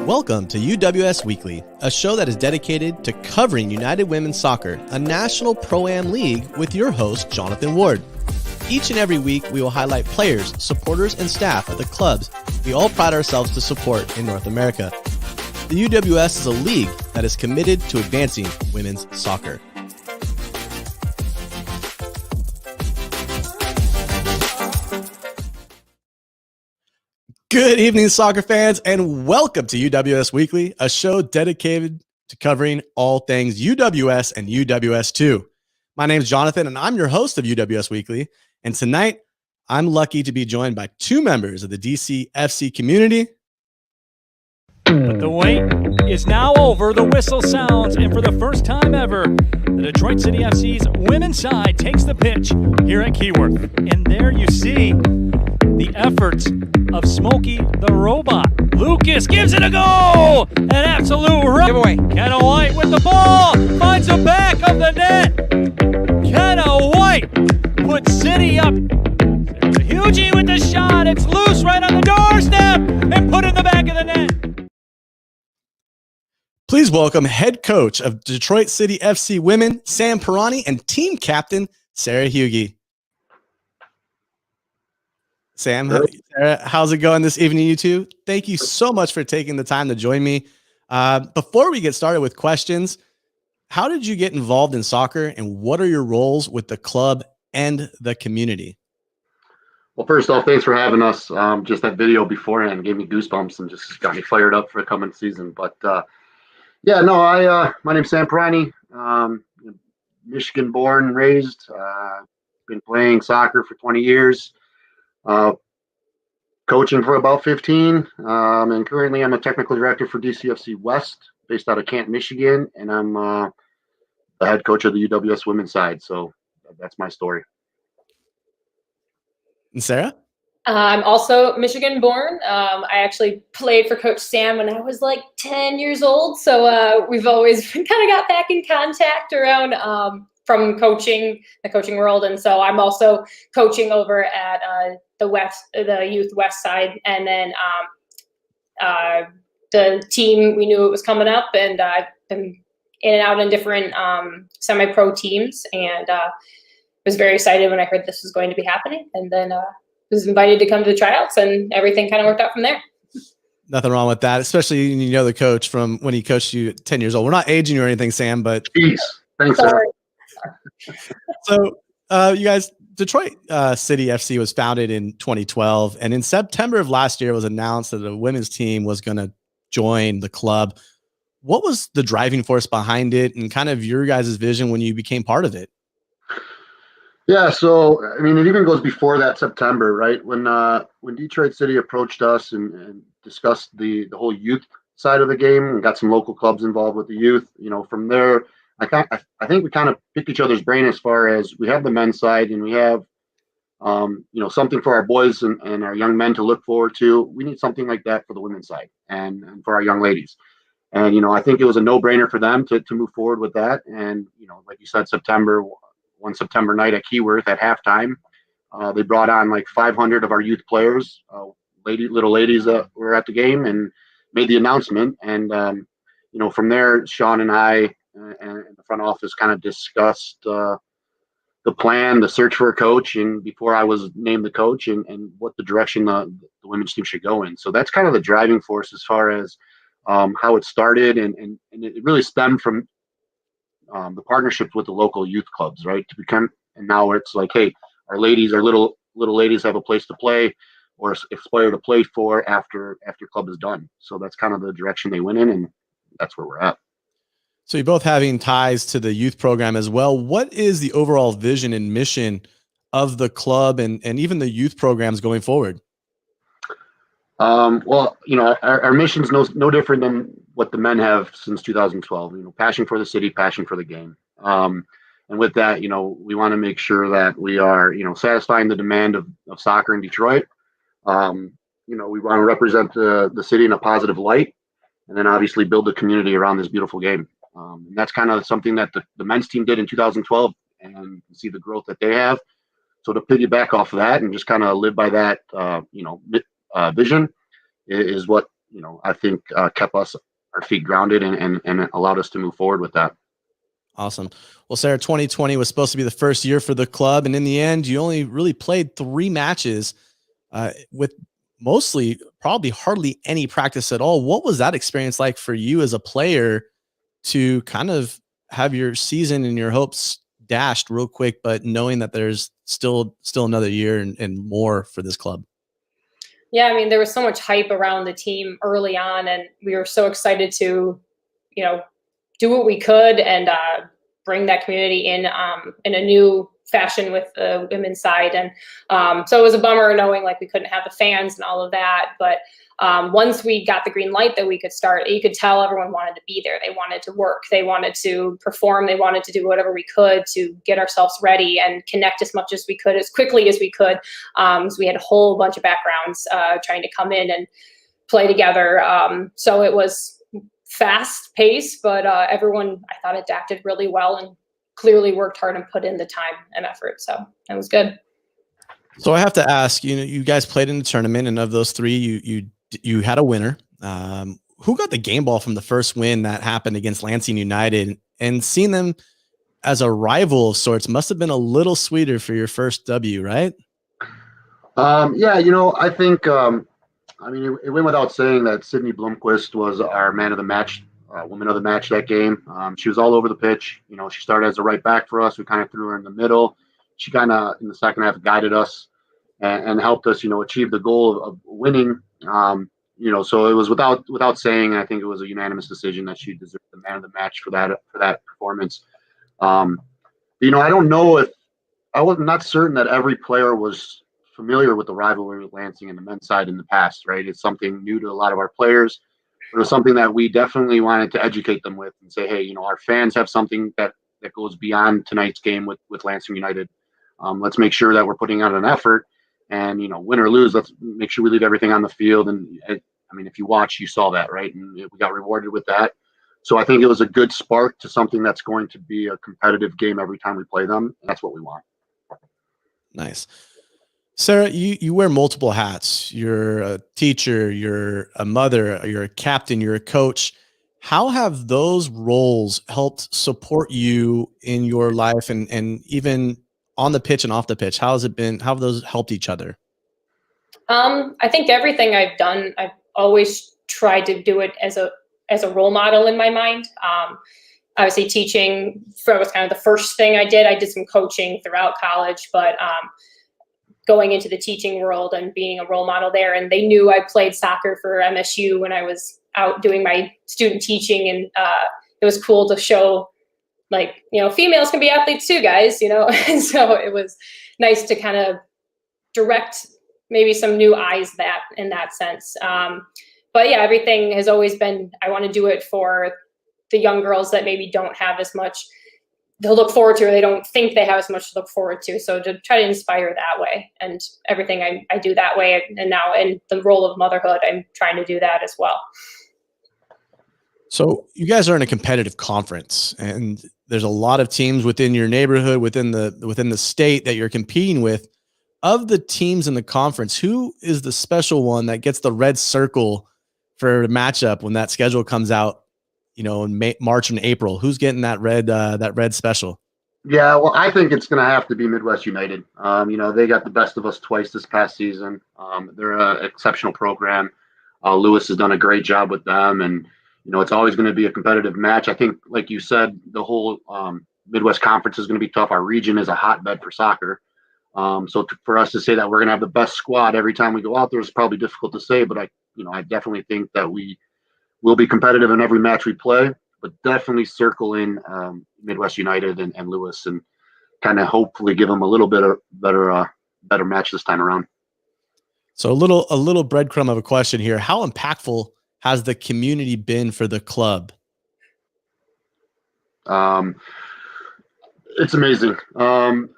Welcome to UWS Weekly, a show that is dedicated to covering United Women's Soccer, a national pro-am league with your host, Jonathan Ward. Each and every week, we will highlight players, supporters, and staff of the clubs we all pride ourselves to support in North America. The UWS is a league that is committed to advancing women's soccer. Good evening, soccer fans, and welcome to UWS Weekly, a show dedicated to covering all things UWS and UWS2. My name is Jonathan, and I'm your host of UWS Weekly. And tonight, I'm lucky to be joined by two members of the DCFC community. But the wait is now over. The whistle sounds, and for the first time ever, the Detroit City FC's women's side takes the pitch here at Keyworth. And there you see the efforts of Smokey the Robot. Lucas gives it a go! An absolute giveaway. Kenna White with the ball, finds the back of the net. Kenna White puts City up. Hugie with the shot. It's loose right on the doorstep and put in the back of the net. Please welcome head coach of Detroit City FC Women, Sam Piraine, and team captain, Sarah Hugie. Sam, Sarah, how's it going this evening, you two? Thank you so much for taking the time to join me. Before we get started with questions, how did you get involved in soccer, and what are your roles with the club and the community? Well, first off, thanks for having us. Just that video beforehand gave me goosebumps and just got me fired up for the coming season. But yeah, no, my name's Sam Piraine, Michigan born and raised. Been playing soccer for 20 years. Coaching for about 15, and currently I'm a technical director for DCFC West, based out of Canton, Michigan, and I'm the head coach of the UWS women's side. So that's my story. And Sarah? I'm also Michigan born. I actually played for Coach Sam when I was like 10 years old. So we've always kind of got back in contact around from coaching, the coaching world. And so I'm also coaching over at the youth West side. And then the team, we knew it was coming up, and I've been in and out in different semi-pro teams, and was very excited when I heard this was going to be happening. And then was invited to come to the tryouts, and everything kind of worked out from there. Nothing wrong with that, especially when you know the coach from when he coached you at 10 years old. We're not aging you or anything, Sam, but Jeez. Thanks, sir. So you guys, Detroit City FC was founded in 2012, and in September of last year it was announced that the women's team was going to join the club. What was the driving force behind it, and kind of your guys' vision when you became part of it? Yeah, so I mean, it even goes before that September, right? When Detroit City approached us and discussed the whole youth side of the game and got some local clubs involved with the youth, you know, from there, I think we kind of picked each other's brain as far as we have the men's side and we have, you know, something for our boys and our young men to look forward to. We need something like that for the women's side and for our young ladies. And, you know, I think it was a no-brainer for them to move forward with that. And, you know, like you said, one September night at Keyworth at halftime, they brought on like 500 of our youth players, little ladies that were at the game, and made the announcement. And, you know, from there, Sean and I and the front office kind of discussed the plan, the search for a coach, and before I was named the coach, and what the direction the women's team should go in. So that's kind of the driving force as far as how it started, and it really stemmed from the partnerships with the local youth clubs, right? And now it's like, hey, our little ladies have a place to play or aspire to play for after club is done. So that's kind of the direction they went in, and that's where we're at. So you're both having ties to the youth program as well. What is the overall vision and mission of the club and even the youth programs going forward? Well, you know, our mission's no different than what the men have since 2012. You know, passion for the city, passion for the game. And with that, you know, we want to make sure that we are, you know, satisfying the demand of soccer in Detroit. You know, we want to represent the city in a positive light, and then obviously build the community around this beautiful game. And that's kind of something that the men's team did in 2012, and see the growth that they have. So to piggyback off of that and just kind of live by that, you know, vision is what I think kept our feet grounded and allowed us to move forward with that. Awesome. Well, Sarah, 2020 was supposed to be the first year for the club, and in the end, you only really played 3 matches with mostly probably hardly any practice at all. What was that experience like for you as a player to kind of have your season and your hopes dashed real quick, but knowing that there's still another year and more for this club? Yeah, I mean, there was so much hype around the team early on, and we were so excited to, do what we could and bring that community in a new fashion with the women's side. And so it was a bummer knowing like we couldn't have the fans and all of that. But once we got the green light that we could start, you could tell everyone wanted to be there. They wanted to work. They wanted to perform. They wanted to do whatever we could to get ourselves ready and connect as much as we could, as quickly as we could. So we had a whole bunch of backgrounds trying to come in and play together. So it was fast pace, but everyone, I thought, adapted really well and clearly worked hard and put in the time and effort. So it was good. So I have to ask, you guys played in the tournament, and of those 3, you had a winner. Who got the game ball from the first win that happened against Lansing United? And seeing them as a rival of sorts must have been a little sweeter for your first W, right? Yeah, I think, it went without saying that Sydney Blomqvist was our man of the match, woman of the match that game. She was all over the pitch. She started as a right back for us. We kind of threw her in the middle. She kind of, in the second half, guided us and helped us, achieve the goal of winning. So it was without saying, I think it was a unanimous decision that she deserved the man of the match for that performance. I don't know if I was not certain that every player was familiar with the rivalry with Lansing and the men's side in the past, right? It's something new to a lot of our players. But it was something that we definitely wanted to educate them with and say, hey, our fans have something that goes beyond tonight's game with Lansing United. Let's make sure that we're putting out an effort, and win or lose, let's make sure we leave everything on the field. And if you watch, you saw that, right? And we got rewarded with that. So I think it was a good spark to something that's going to be a competitive game every time we play them. And that's what we want. Nice. Sarah, you wear multiple hats. You're a teacher, you're a mother, you're a captain, you're a coach. How have those roles helped support you in your life and even on the pitch and off the pitch? How have those helped each other? I think everything I've done, I've always tried to do it as a role model in my mind. Obviously teaching was kind of the first thing I did. I did some coaching throughout college, but going into the teaching world and being a role model there. And they knew I played soccer for MSU when I was out doing my student teaching. And it was cool to show, like, females can be athletes too, guys, and so it was nice to kind of direct maybe some new eyes in that sense. But yeah, everything has always been, I want to do it for the young girls that maybe don't have as much to look forward to, or they don't think they have as much to look forward to. So to try to inspire that way, and everything I do that way. And now in the role of motherhood, I'm trying to do that as well. So you guys are in a competitive conference, and there's a lot of teams within your neighborhood, within the state that you're competing with. Of the teams in the conference, who is the special one that gets the red circle for a matchup when that schedule comes out, in March and April? Who's getting that red special? Yeah, well, I think it's going to have to be Midwest United. They got the best of us twice this past season. They're an exceptional program. Lewis has done a great job with them, and it's always going to be a competitive match. I think, like you said, the whole Midwest Conference is going to be tough. Our region is a hotbed for soccer. For us to say that we're going to have the best squad every time we go out there is probably difficult to say, but I definitely think that we will be competitive in every match we play, but definitely circle in Midwest United and Lewis and kind of hopefully give them a little bit of better match this time around. So a little breadcrumb of a question here. How impactful has the community been for the club? It's amazing. One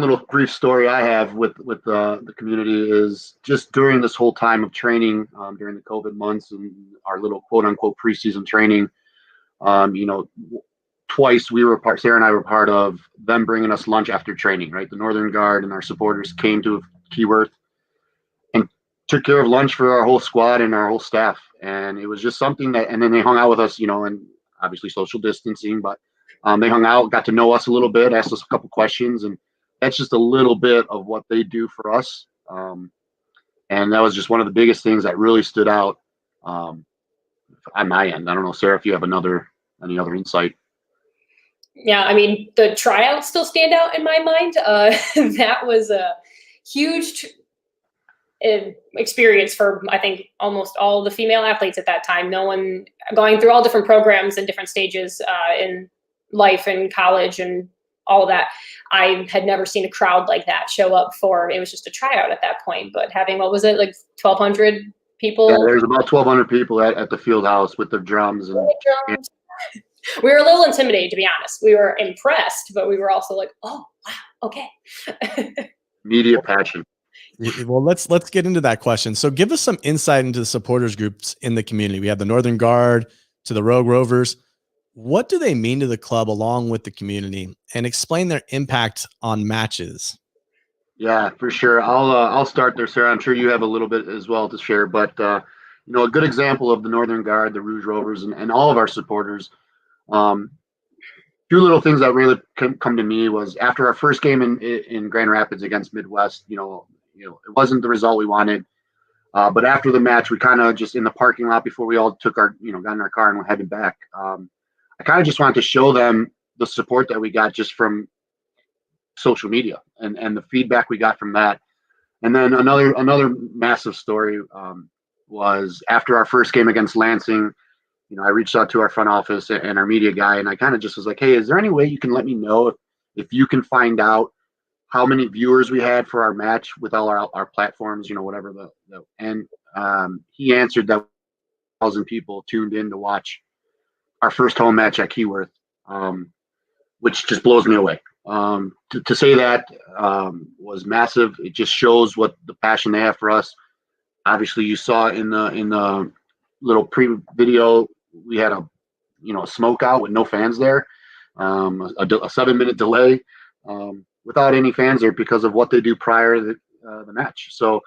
little brief story I have with the community is just during this whole time of training, during the COVID months and our little quote unquote preseason training, twice Sarah and I were part of them bringing us lunch after training, right? The Northern Guard and our supporters came to Keyworth, and took care of lunch for our whole squad and our whole staff. And it was just something that, and then they hung out with us, and obviously social distancing, but they hung out, got to know us a little bit, asked us a couple questions, and that's just a little bit of what they do for us. And that was just one of the biggest things that really stood out on my end. I don't know, Sarah, if you have any other insight. Yeah, I mean, the tryouts still stand out in my mind. That was a huge experience for, I think, almost all the female athletes at that time. No one going through all different programs and different stages in life and college and all of that. I had never seen a crowd like that show up for, it was just a tryout at that point, but having, what was it, like 1,200 people? Yeah, there's about 1,200 people at the field house with their drums. And we were a little intimidated, to be honest. We were impressed, but we were also like, oh, wow, okay. Media passion. Well, let's get into that question. So give us some insight into the supporters groups in the community. We have the Northern Guard to the Rogue Rovers. What do they mean to the club along with the community, and explain their impact on matches? Yeah, for sure. I'll start there, Sarah. I'm sure you have a little bit as well to share, but a good example of the Northern Guard, the Rouge Rovers, and all of our supporters. Two little things that really come to me was after our first game in Grand Rapids against Midwest. It wasn't the result we wanted, but after the match, we kind of just in the parking lot before we all took our got in our car and were heading back. I kind of just wanted to show them the support that we got just from social media and the feedback we got from that. And then another massive story was after our first game against Lansing. I reached out to our front office and our media guy, and I kind of just was like, hey, is there any way you can let me know if you can find out how many viewers we had for our match with all our platforms, whatever and he answered that 1,000 people tuned in to watch our first home match at Keyworth, which just blows me away. To say that was massive. It just shows what the passion they have for us. Obviously, you saw in the little pre-video, we had a smoke out with no fans there, a 7-minute delay without any fans there because of what they do prior to the match. So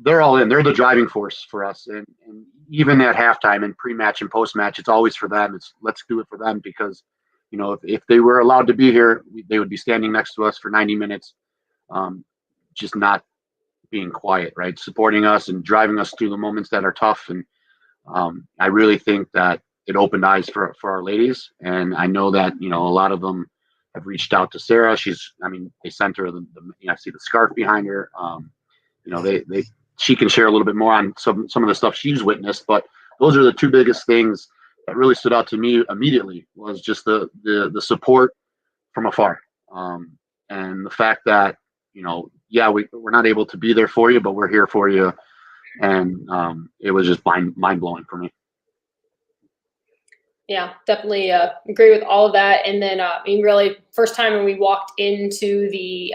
they're all in. They're the driving force for us. And even at halftime and pre-match and post-match, it's always for them. Let's do it for them because, if they were allowed to be here, they would be standing next to us for 90 minutes, just not being quiet, right? Supporting us and driving us through the moments that are tough. And I really think that it opened eyes for our ladies. And I know that, a lot of them have reached out to Sarah. They sent her I see the scarf behind her. She can share a little bit more on some of the stuff she's witnessed, but those are the two biggest things that really stood out to me immediately was just the support from afar. And the fact that, we're not able to be there for you, but we're here for you. And it was just mind blowing for me. Yeah, definitely agree with all of that. And then, really, first time when we walked into the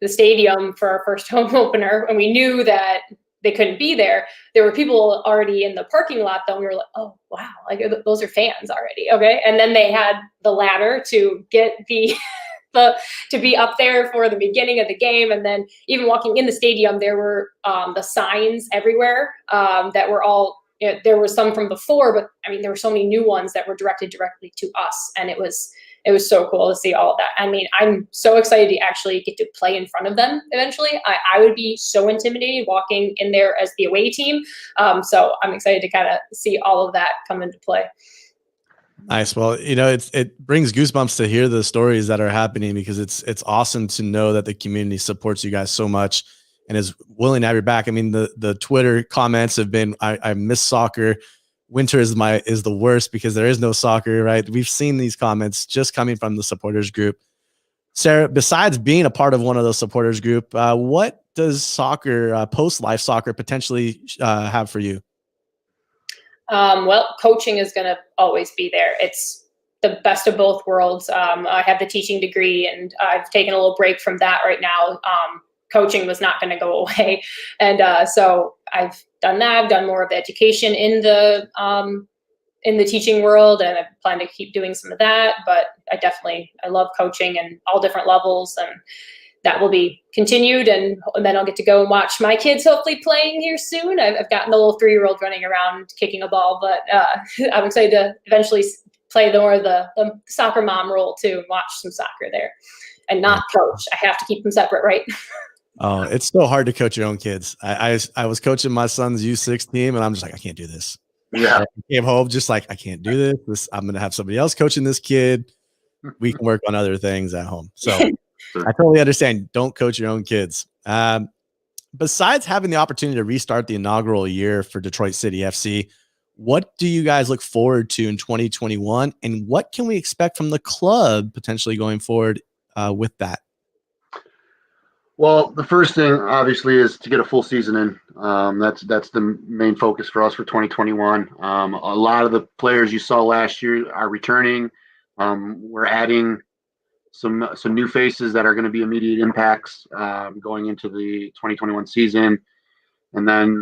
stadium for our first home opener, and we knew that they couldn't be there. There were people already in the parking lot, though. We were like, oh, wow, like those are fans already. Okay. And then they had the ladder to get to be up there for the beginning of the game. And then even walking in the stadium, there were the signs everywhere that were all, there were some from before, but there were so many new ones that were directed directly to us. And it was so cool to see all of that. I'm so excited to actually get to play in front of them eventually. I would be so intimidated walking in there as the away team. So I'm excited to kind of see all of that come into play. Nice. Well, it brings goosebumps to hear the stories that are happening because it's awesome to know that the community supports you guys so much and is willing to have your back. The Twitter comments have been, I miss soccer. Winter is the worst because there is no soccer, right? We've seen these comments just coming from the supporters group. Sarah, besides being a part of one of those supporters group, what does soccer, post-life soccer potentially have for you? Well, coaching is going to always be there. It's the best of both worlds. I have the teaching degree and I've taken a little break from that right now. Coaching was not going to go away. And so I've done that. I've done more of the education in the teaching world, and I plan to keep doing some of that. But I love coaching and all different levels. And that will be continued, and then I'll get to go and watch my kids hopefully playing here soon. I've gotten a little 3-year-old running around kicking a ball, but I'm excited to eventually play the soccer mom role too, and watch some soccer there, and not coach. I have to keep them separate, right? Oh, it's so hard to coach your own kids. I was coaching my son's U6 team, and I'm just like, I can't do this. Yeah. I came home just like, I can't do this. I'm going to have somebody else coaching this kid. We can work on other things at home. So I totally understand. Don't coach your own kids. Besides having the opportunity to restart the inaugural year for Detroit City FC, what do you guys look forward to in 2021? And what can we expect from the club potentially going forward with that? Well, the first thing obviously is to get a full season in. That's the main focus for us for 2021. A lot of the players you saw last year are returning. We're adding some new faces that are going to be immediate impacts going into the 2021 season. And then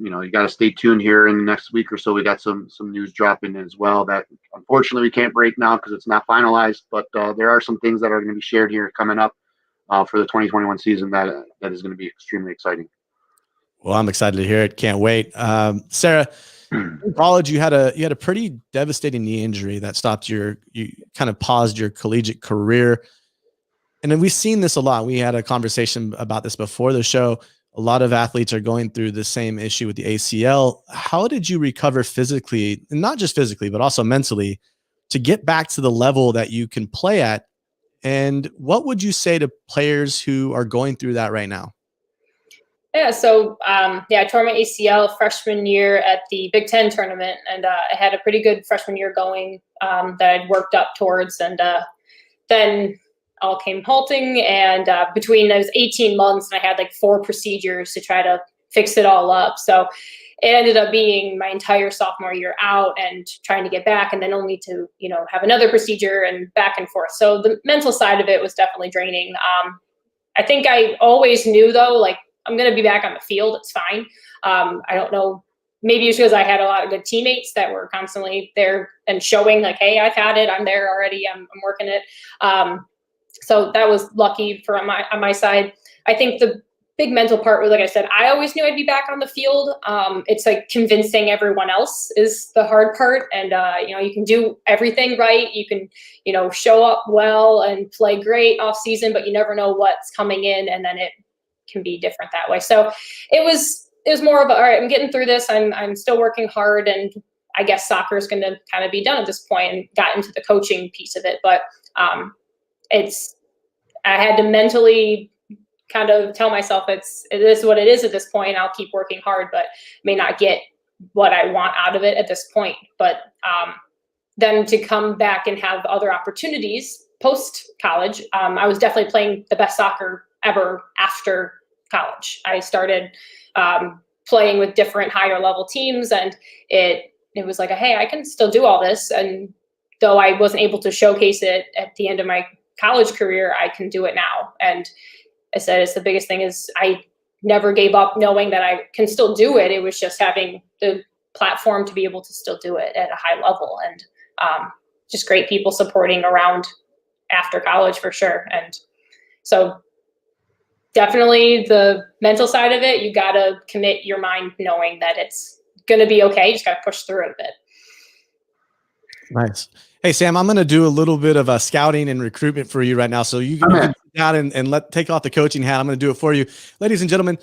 you got to stay tuned here in the next week or so. We got some news dropping as well that unfortunately we can't break now because it's not finalized. But there are some things that are going to be shared here coming up for the 2021 season that is going to be extremely exciting. Well, I'm excited to hear it. Can't wait. Sarah, in college, you had a pretty devastating knee injury that stopped you kind of paused your collegiate career. And then we've seen this a lot. We had a conversation about this before the show. A lot of athletes are going through the same issue with the ACL. How did you recover physically, and not just physically, but also mentally, to get back to the level that you can play at? And what would you say to players who are going through that right now? Yeah, so I tore my ACL freshman year at the Big Ten tournament, and I had a pretty good freshman year going that I'd worked up towards, and then all came halting. And between those 18 months, and I had like 4 procedures to try to fix it all up. So it ended up being my entire sophomore year out and trying to get back, and then only to have another procedure and back and forth. So the mental side of it was definitely draining. I think I always knew though, like, I'm going to be back on the field. It's fine. I don't know. Maybe it's because I had a lot of good teammates that were constantly there and showing like, hey, I've had it. I'm there already. I'm working it. So that was lucky on my side. I think the big mental part was, like I said, I always knew I'd be back on the field. It's like convincing everyone else is the hard part. And, you can do everything right. You can, show up well and play great off season, but you never know what's coming in. And then it can be different that way. So it was more of all right, I'm getting through this. I'm still working hard, and I guess soccer is going to kind of be done at this point, and got into the coaching piece of it. But I had to mentally kind of tell myself it is what it is at this point. I'll keep working hard, but may not get what I want out of it at this point. But then to come back and have other opportunities post college, I was definitely playing the best soccer ever after college. I started playing with different higher level teams, and it was like, hey, I can still do all this. And though I wasn't able to showcase it at the end of my college career, I can do it now. And I said, it's the biggest thing is I never gave up knowing that I can still do it. It was just having the platform to be able to still do it at a high level, and just great people supporting around after college for sure. And so definitely the mental side of it, you got to commit your mind knowing that it's going to be okay. You just got to push through it a bit. Nice. Hey, Sam, I'm going to do a little bit of scouting and recruitment for you right now. So you can sit down and take off the coaching hat. I'm going to do it for you. Ladies and gentlemen,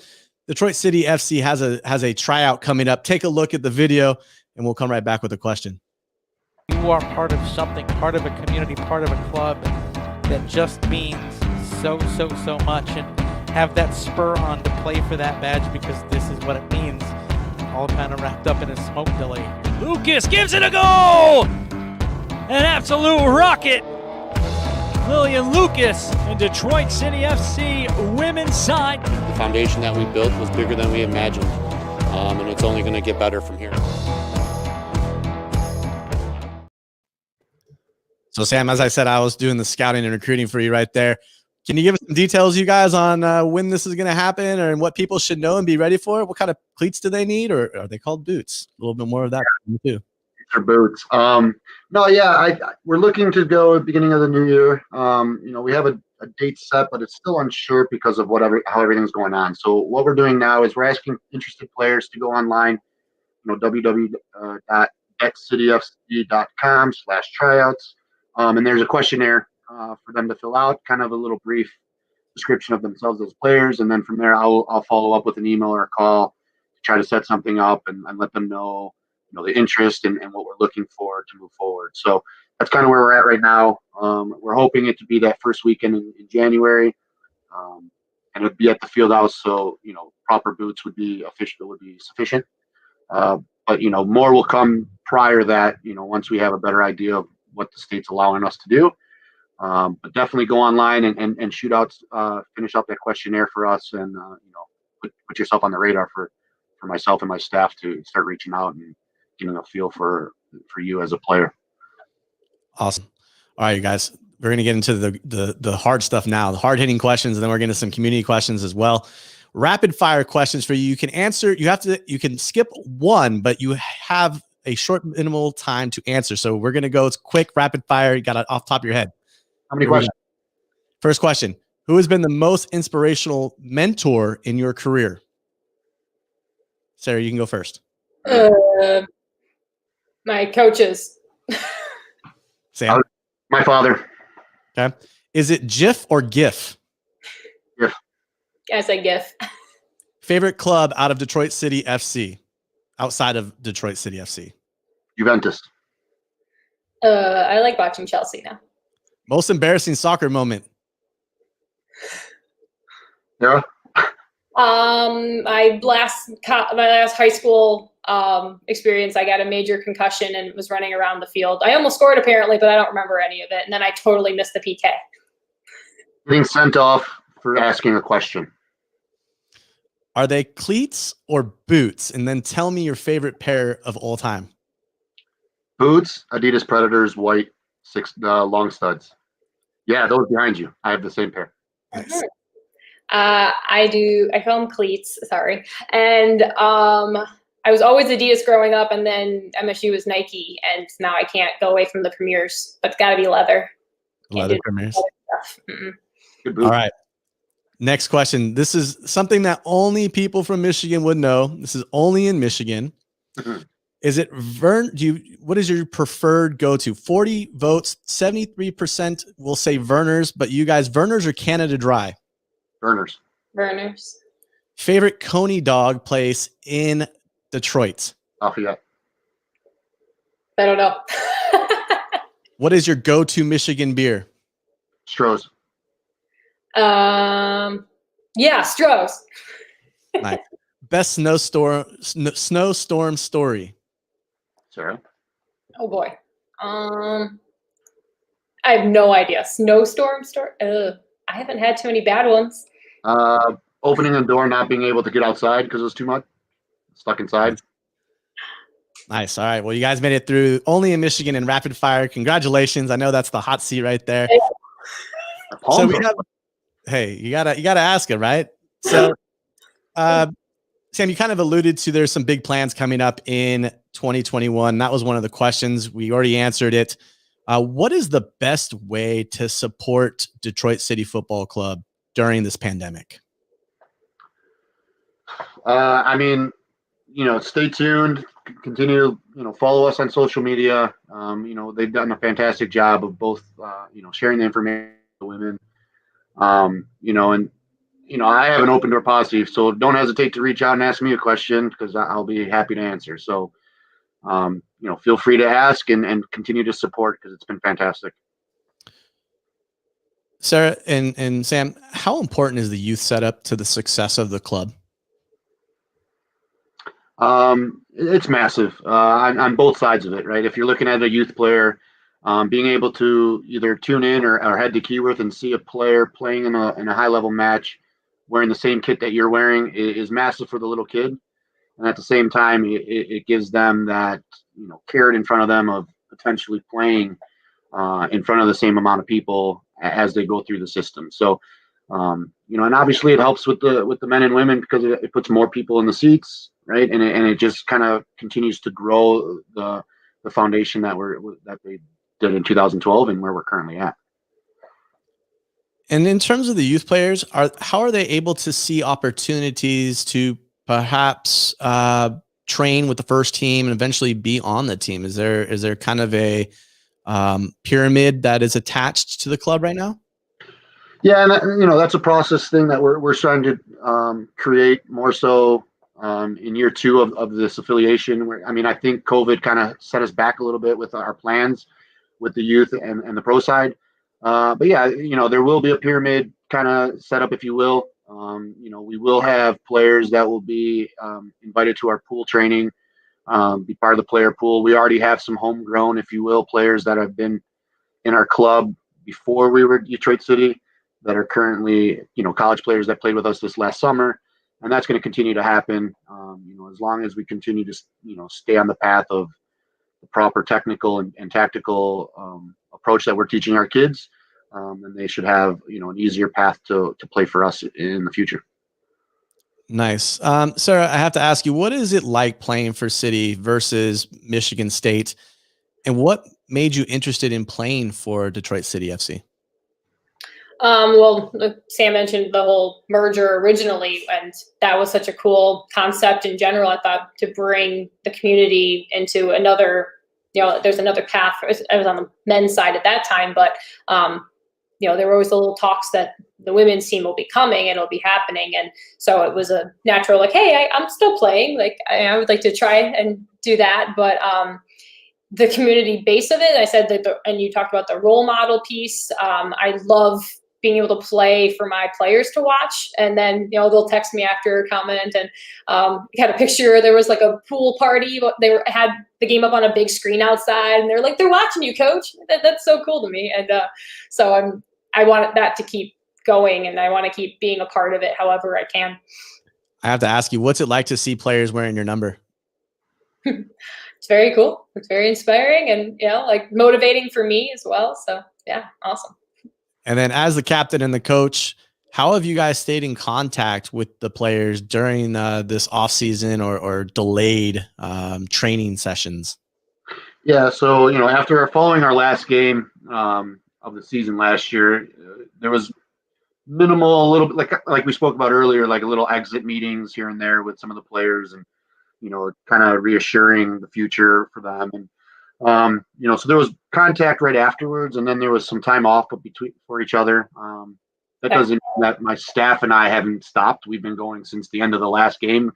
Detroit City FC has a tryout coming up. Take a look at the video, and we'll come right back with a question. You are part of something, part of a community, part of a club that just means so much, and have that spur on to play for that badge because this is what it means. All kind of wrapped up in a smoke delay. Lucas gives it a go! An absolute rocket! Lillian Lucas and Detroit City FC women's side. The foundation that we built was bigger than we imagined, and it's only going to get better from here. So, Sam, as I said, I was doing the scouting and recruiting for you right there. Can you give us some details, you guys, on when this is going to happen, or what people should know and be ready for? What kind of cleats do they need, or are they called boots? A little bit more of that too. Or boots. We're looking to go at the beginning of the new year. We have a a date set, but it's still unsure because of how everything's going on. So what we're doing now is we're asking interested players to go online, www.betcityfc.com/tryouts. And there's a questionnaire for them to fill out, kind of a little brief description of themselves as players. And then from there, I'll follow up with an email or a call to try to set something up and let them know, the interest and what we're looking for to move forward. So that's kind of where we're at right now. We're hoping it to be that first weekend in January, and it would be at the field house. So, proper boots would be sufficient. But more will come prior to that, once we have a better idea of what the state's allowing us to do. But definitely go online and shoot out, finish out that questionnaire for us, and put yourself on the radar for myself and my staff to start reaching out and getting a feel for you as a player. Awesome. All right, you guys, we're going to get into the hard stuff now, the hard hitting questions, and then we're getting to some community questions as well. Rapid fire questions for you. You can answer. You can skip one, but you have a short minimal time to answer. So we're going to go. It's quick, rapid fire. You got it off the top of your head. How many questions? First question. Who has been the most inspirational mentor in your career? Sarah, you can go first. My coaches. Sam? My father. Okay. Is it GIF or GIF? GIF. I say GIF. Favorite club out of Detroit City FC? Outside of Detroit City FC? Juventus. I like watching Chelsea now. Most embarrassing soccer moment? Yeah. My last high school experience, I got a major concussion and was running around the field. I almost scored apparently, but I don't remember any of it. And then I totally missed the PK. Being sent off for asking a question. Are they cleats or boots? And then tell me your favorite pair of all time. Boots, Adidas Predators, white, long studs. Yeah, those behind you. I have the same pair. Nice. I call them cleats, sorry. And I was always Adidas growing up, and then MSU was Nike, and now I can't go away from the Premiers, but it's got to be leather. Leather Premiers. Good boot. All right. Next question. This is something that only people from Michigan would know. This is only in Michigan. Mm-hmm. Is it what is your preferred go-to? 40 votes, 73% will say Verner's, but you guys, Verner's or Canada Dry? Burners. Favorite Coney dog place in Detroit? Lafayette. I don't know. What is your go-to Michigan beer? Stroh's. Yeah, Stroh's. Nice. Best snowstorm story? Sarah. Oh boy. I have no idea. Snowstorm story. I haven't had too many bad ones. Opening the door, not being able to get outside because it was too much. Stuck inside. Nice. All right. Well, you guys made it through only in Michigan in rapid fire. Congratulations. I know that's the hot seat right there. So we have, hey, you gotta ask it, right? So, Sam, you kind of alluded to there's some big plans coming up in 2021. That was one of the questions. We already answered it. What is the best way to support Detroit City Football Club during this pandemic? Stay tuned. Continue to, follow us on social media. They've done a fantastic job of both, sharing the information with the women. I have an open door policy, so don't hesitate to reach out and ask me a question because I'll be happy to answer. So, feel free to ask and continue to support because it's been fantastic. Sarah and Sam, how important is the youth setup to the success of the club? It's massive on both sides of it, right? If you're looking at a youth player, being able to either tune in or head to Keyworth and see a player playing in a high level match wearing the same kit that you're wearing is massive for the little kid. And at the same time, it gives them that, carrot in front of them of potentially playing in front of the same amount of people as they go through the system. So, and obviously it helps with the men and women because it puts more people in the seats, right? And it just kind of continues to grow the foundation that they did in 2012 and where we're currently at. And in terms of the youth players, how are they able to see opportunities to perhaps train with the first team and eventually be on the team? Is there kind of a pyramid that is attached to the club right now? Yeah, and that's a process thing that we're trying to create more so in year two of this affiliation. I think COVID kind of set us back a little bit with our plans with the youth and the pro side. But yeah, there will be a pyramid kind of set up, if you will. We will have players that will be invited to our pool training, be part of the player pool. We already have some homegrown, if you will, players that have been in our club before we were Detroit City that are currently, college players that played with us this last summer. And that's going to continue to happen, as long as we continue to, stay on the path of the proper technical and tactical approach that we're teaching our kids. And they should have, an easier path to play for us in the future. Nice. Sarah, I have to ask you, what is it like playing for City versus Michigan State? And what made you interested in playing for Detroit City FC? Well, Sam mentioned the whole merger originally, and that was such a cool concept in general. I thought to bring the community into another, there's another path. I was on the men's side at that time, but, there were always the little talks that the women's team will be coming and it'll be happening. And so it was a natural, like, hey, I'm still playing. Like, I would like to try and do that. But, the community base of it, I said that, and you talked about the role model piece. I love being able to play for my players to watch. And then, they'll text me after a comment and had a picture. There was like a pool party. They had the game up on a big screen outside and they're like, they're watching you, coach. That's so cool to me. And so I want that to keep going and I want to keep being a part of it however I can. I have to ask you, what's it like to see players wearing your number? It's very cool. It's very inspiring and, like motivating for me as well. So yeah, awesome. And then as the captain and the coach, how have you guys stayed in contact with the players during this off season or delayed training sessions? Yeah. So, after following our last game of the season last year, there was minimal, a little bit like we spoke about earlier, like a little exit meetings here and there with some of the players and, kind of reassuring the future for them. And, so there was contact right afterwards, and then there was some time off for each other. That doesn't mean that my staff and I haven't stopped. We've been going since the end of the last game,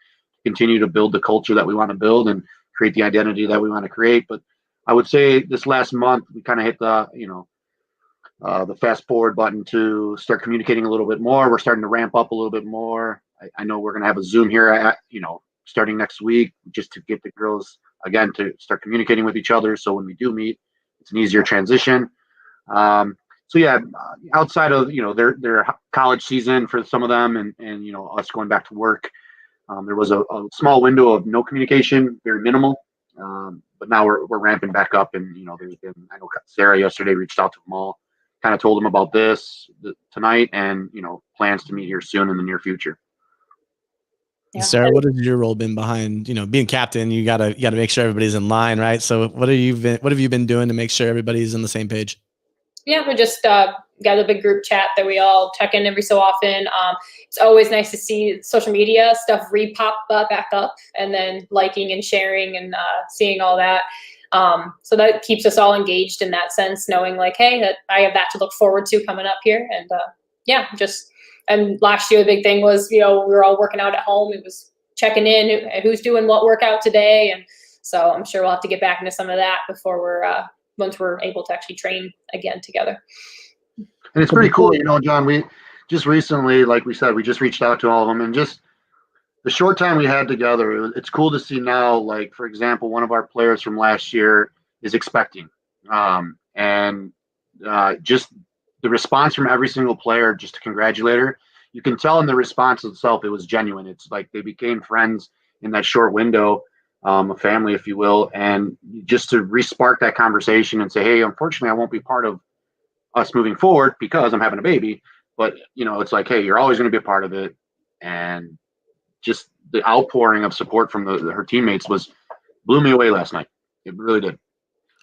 continue to build the culture that we want to build and create the identity that we want to create. But I would say this last month, we kind of hit the fast forward button to start communicating a little bit more. We're starting to ramp up a little bit more. I know we're going to have a Zoom here starting next week, just to get the girls again to start communicating with each other. So when we do meet, it's an easier transition. So yeah, outside of their college season for some of them, and us going back to work, there was a small window of no communication, very minimal. But now we're ramping back up, and there's been, I know Sarah yesterday reached out to them all, kind of told them about this tonight, and plans to meet here soon in the near future. Yeah. Sarah, what has your role been behind, being captain? You gotta make sure everybody's in line, right? So what have you been doing to make sure everybody's on the same page? Yeah, we just got a big group chat that we all check in every so often. It's always nice to see social media stuff repop back up, and then liking and sharing and seeing all that. So that keeps us all engaged in that sense, knowing like, hey, that I have that to look forward to coming up here. And and last year, the big thing was, we were all working out at home. It was checking in, who's doing what workout today. And so I'm sure we'll have to get back into some of that before once we're able to actually train again together. And it's pretty cool, John, we just recently, like we said, we just reached out to all of them, and just the short time we had together, it's cool to see now, like, for example, one of our players from last year is expecting, and just the response from every single player, just to congratulate her, you can tell in the response itself, it was genuine. It's like they became friends in that short window, a family, if you will, and just to re-spark that conversation and say, hey, unfortunately, I won't be part of us moving forward because I'm having a baby, but it's like, hey, you're always going to be a part of it. And just the outpouring of support from her teammates blew me away last night. It really did.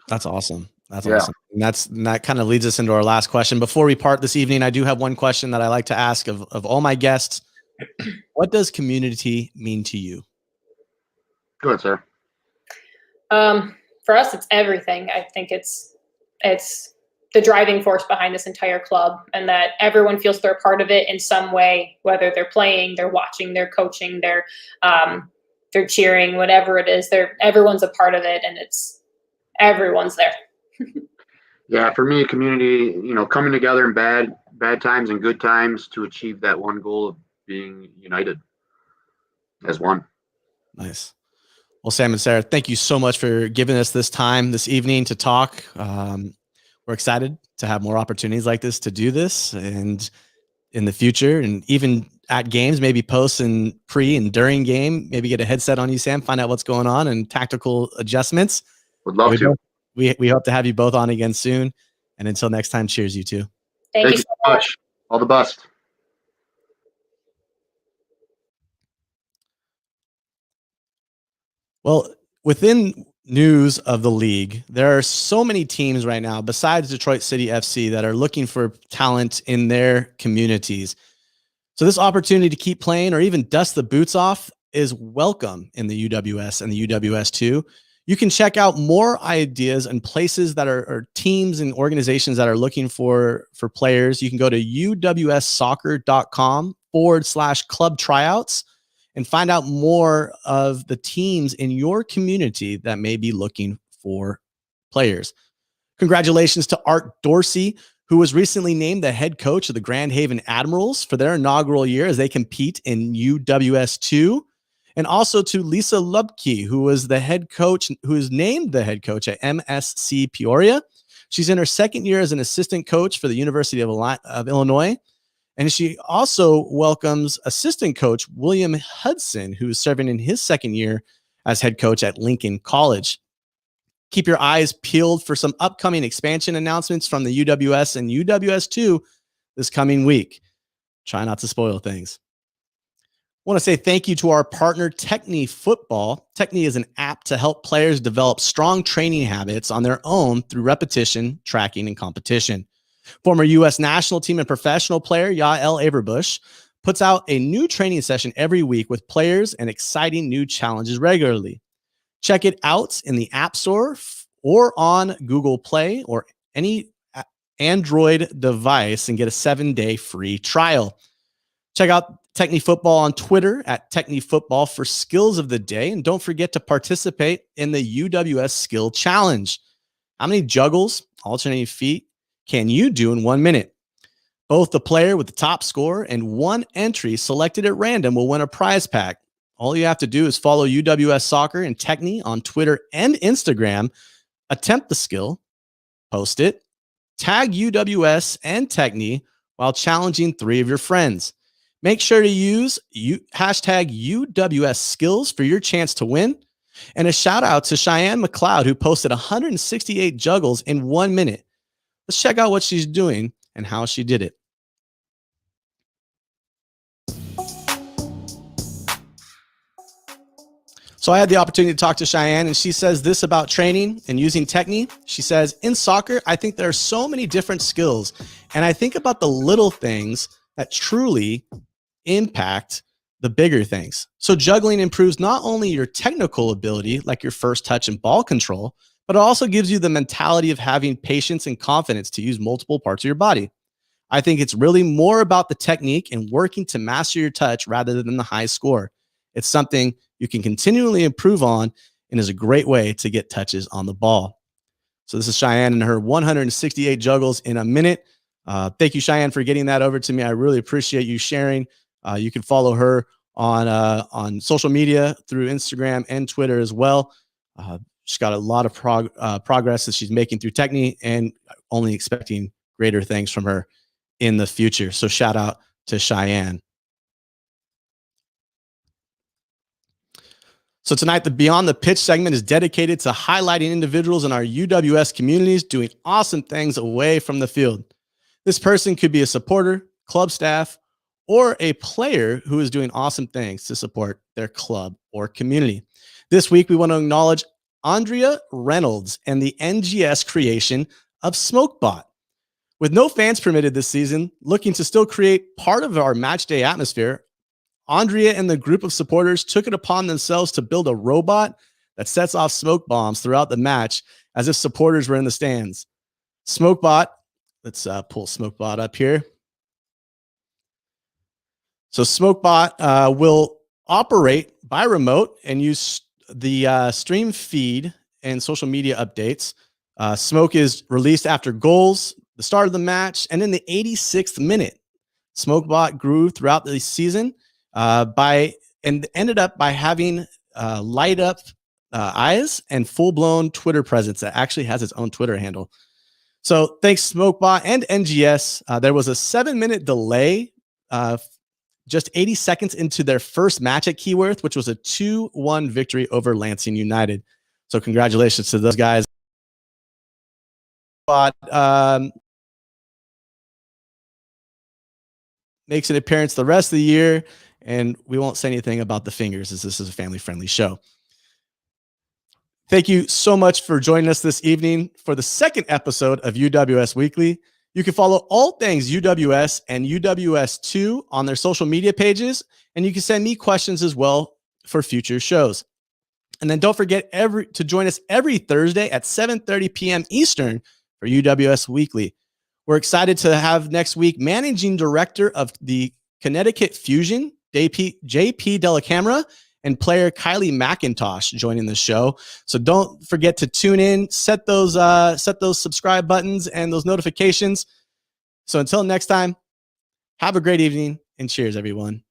That's awesome. That's awesome. And that kind of leads us into our last question. Before we part this evening, I do have one question that I like to ask of all my guests. What does community mean to you? Go ahead, sir. For us, it's everything. I think it's the driving force behind this entire club, and that everyone feels they're a part of it in some way, whether they're playing, they're watching, they're coaching, they're cheering, whatever it is. Everyone's a part of it, and everyone's there. Yeah, for me, community, coming together in bad times and good times to achieve that one goal of being united as one. Nice. Well, Sam and Sarah, thank you so much for giving us this time this evening to talk. We're excited to have more opportunities like this to do this, and in the future, and even at games, maybe post and pre and during game, maybe get a headset on you, Sam, find out what's going on and tactical adjustments. Would love to. We hope to have you both on again soon. And until next time, cheers, you two. Thank you so much. All the best. Well, within news of the league, there are so many teams right now besides Detroit City FC that are looking for talent in their communities. So this opportunity to keep playing or even dust the boots off is welcome in the UWS and the UWS2. You can check out more ideas and places that are teams and organizations that are looking for players. You can go to uwssoccer.com/club tryouts and find out more of the teams in your community that may be looking for players. Congratulations to Art Dorsey, who was recently named the head coach of the Grand Haven Admirals for their inaugural year as they compete in UWS2. And also to Lisa Lubke, who was the head coach, who is named the head coach at MSC Peoria. She's in her second year as an assistant coach for the University of Illinois. And she also welcomes assistant coach William Hudson, who is serving in his second year as head coach at Lincoln College. Keep your eyes peeled for some upcoming expansion announcements from the UWS and UWS2 this coming week. Try not to spoil things. I want to say thank you to our partner, Techni Football. Techni is an app to help players develop strong training habits on their own through repetition, tracking, and competition. Former U.S. national team and professional player Yael Averbush puts out a new training session every week with players and exciting new challenges regularly. Check it out in the App Store or on Google Play or any Android device and get a 7-day free trial. Check out Techni Football on Twitter at Techni Football for skills of the day. And don't forget to participate in the UWS Skill Challenge. How many juggles, alternating feet, can you do in 1 minute? Both the player with the top score and one entry selected at random will win a prize pack. All you have to do is follow UWS Soccer and Techni on Twitter and Instagram, attempt the skill, post it, tag UWS and Techni while challenging 3 of your friends. Make sure to use hashtag UWS Skills for your chance to win. And a shout out to Cheyenne McLeod, who posted 168 juggles in 1 minute. Let's check out what she's doing and how she did it. So I had the opportunity to talk to Cheyenne, and she says this about training and using Techni. She says, in soccer, I think there are so many different skills, and I think about the little things that truly impact the bigger things. So juggling improves not only your technical ability, like your first touch and ball control, but it also gives you the mentality of having patience and confidence to use multiple parts of your body. I think it's really more about the technique and working to master your touch rather than the high score. It's something you can continually improve on and is a great way to get touches on the ball. So this is Cheyenne and her 168 juggles in a minute. Thank you, Cheyenne, for getting that over to me. I really appreciate you sharing. You can follow her on social media through Instagram and Twitter as well. She's got a lot of progress that she's making through Techni, and only expecting greater things from her in the future. So shout out to Cheyenne. So tonight, the Beyond the Pitch segment is dedicated to highlighting individuals in our UWS communities doing awesome things away from the field. This person could be a supporter, club staff, or a player who is doing awesome things to support their club or community. This week, we want to acknowledge Andrea Reynolds and the NGS creation of Smokebot. With no fans permitted this season, looking to still create part of our match day atmosphere, Andrea and the group of supporters took it upon themselves to build a robot that sets off smoke bombs throughout the match as if supporters were in the stands. Smokebot, let's pull Smokebot up here. So Smokebot will operate by remote and use the stream feed and social media updates. Smoke is released after goals, the start of the match, and in the 86th minute. Smokebot grew throughout the season and ended up by having light up eyes and full-blown Twitter presence that actually has its own Twitter handle. So thanks Smokebot and NGS. There was a 7-minute delay just 80 seconds into their first match at Keyworth, which was a 2-1 victory over Lansing United. So congratulations to those guys. But makes an appearance the rest of the year, and we won't say anything about the fingers as this is a family-friendly show. Thank you so much for joining us this evening for the second episode of UWS Weekly. You can follow all things UWS and UWS2 on their social media pages, and you can send me questions as well for future shows. And then don't forget to join us every Thursday at 7:30 p.m. Eastern for UWS Weekly. We're excited to have next week Managing Director of the Connecticut Fusion, JP Della Camera, and player Kylie McIntosh joining the show. So don't forget to tune in, set those subscribe buttons and those notifications. So until next time, have a great evening and cheers, everyone.